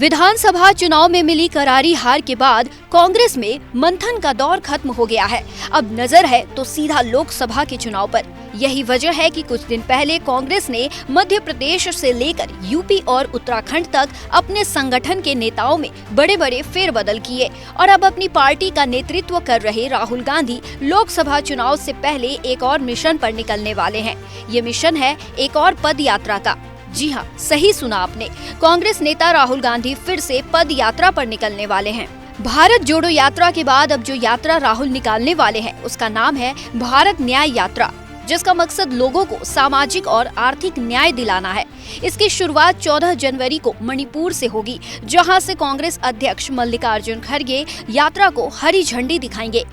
विधानसभा चुनाव में मिली करारी हार के बाद कांग्रेस में मंथन का दौर खत्म हो गया है। अब नजर है तो सीधा लोकसभा के चुनाव पर। यही वजह है कि कुछ दिन पहले कांग्रेस ने मध्य प्रदेश से लेकर यूपी और उत्तराखंड तक अपने संगठन के नेताओं में बड़े बड़े फेरबदल किए और अब अपनी पार्टी का नेतृत्व कर रहे राहुल गांधी लोकसभा चुनाव से पहले एक और मिशन पर निकलने वाले हैं। ये मिशन है एक और पद यात्रा का। जी हाँ, सही सुना आपने। कांग्रेस नेता राहुल गांधी फिर से पद यात्रा पर निकलने वाले हैं। भारत जोड़ो यात्रा के बाद अब जो यात्रा राहुल निकालने वाले हैं उसका नाम है भारत न्याय यात्रा, जिसका मकसद लोगों को सामाजिक और आर्थिक न्याय दिलाना है। इसकी शुरुआत 14 जनवरी को मणिपुर से होगी, जहां से कांग्रेस अध्यक्ष मल्लिकार्जुन खड़गे यात्रा को हरी झंडी दिखाएंगे।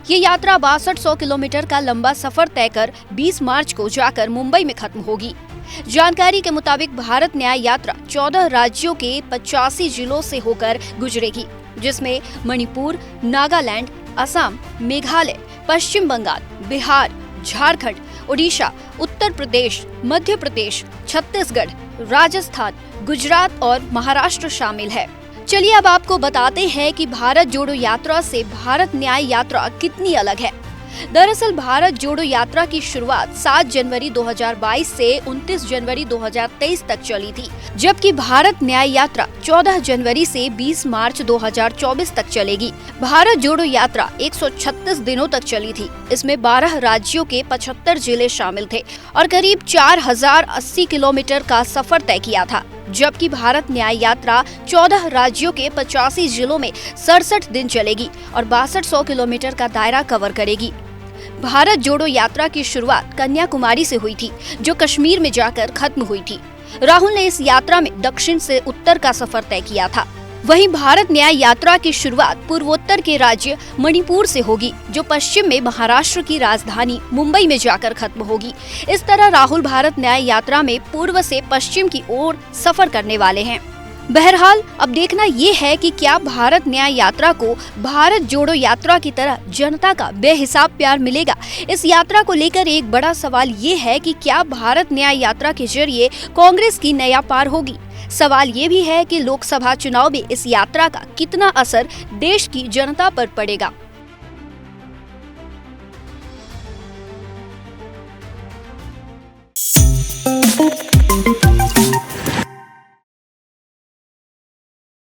ये यात्रा 6200 किलोमीटर का लंबा सफर तय कर 20 मार्च को जाकर मुंबई में खत्म होगी। जानकारी के मुताबिक भारत न्याय यात्रा 14 राज्यों के 85 जिलों से होकर गुजरेगी, जिसमें मणिपुर, नागालैंड, असम, मेघालय, पश्चिम बंगाल, बिहार, झारखंड, उड़ीसा, उत्तर प्रदेश, मध्य प्रदेश, छत्तीसगढ़, राजस्थान, गुजरात और महाराष्ट्र शामिल है। चलिए अब आपको बताते हैं कि भारत जोड़ो यात्रा से भारत न्याय यात्रा कितनी अलग है। दरअसल भारत जोड़ो यात्रा की शुरुआत 7 जनवरी 2022 से 29 जनवरी 2023 तक चली थी, जबकि भारत न्याय यात्रा 14 जनवरी से 20 मार्च 2024 तक चलेगी। भारत जोड़ो यात्रा 136 दिनों तक चली थी। इसमें 12 राज्यों के 75 जिले शामिल थे और करीब 4080 किलोमीटर का सफर तय किया था, जबकि भारत न्याय यात्रा 14 राज्यों के 85 जिलों में 67 दिन चलेगी और 6200 किलोमीटर का दायरा कवर करेगी। भारत जोड़ो यात्रा की शुरुआत कन्याकुमारी से हुई थी, जो कश्मीर में जाकर खत्म हुई थी। राहुल ने इस यात्रा में दक्षिण से उत्तर का सफर तय किया था। वहीं भारत न्याय यात्रा की शुरुआत पूर्वोत्तर के राज्य मणिपुर से होगी, जो पश्चिम में महाराष्ट्र की राजधानी मुंबई में जाकर खत्म होगी। इस तरह राहुल भारत न्याय यात्रा में पूर्व से पश्चिम की ओर सफर करने वाले हैं। बहरहाल अब देखना ये है कि क्या भारत न्याय यात्रा को भारत जोड़ो यात्रा की तरह जनता का बेहिसाब प्यार मिलेगा। इस यात्रा को लेकर एक बड़ा सवाल ये है कि क्या भारत न्याय यात्रा के जरिए कांग्रेस की नया पार होगी। सवाल ये भी है कि लोकसभा चुनाव में इस यात्रा का कितना असर देश की जनता पर पड़ेगा।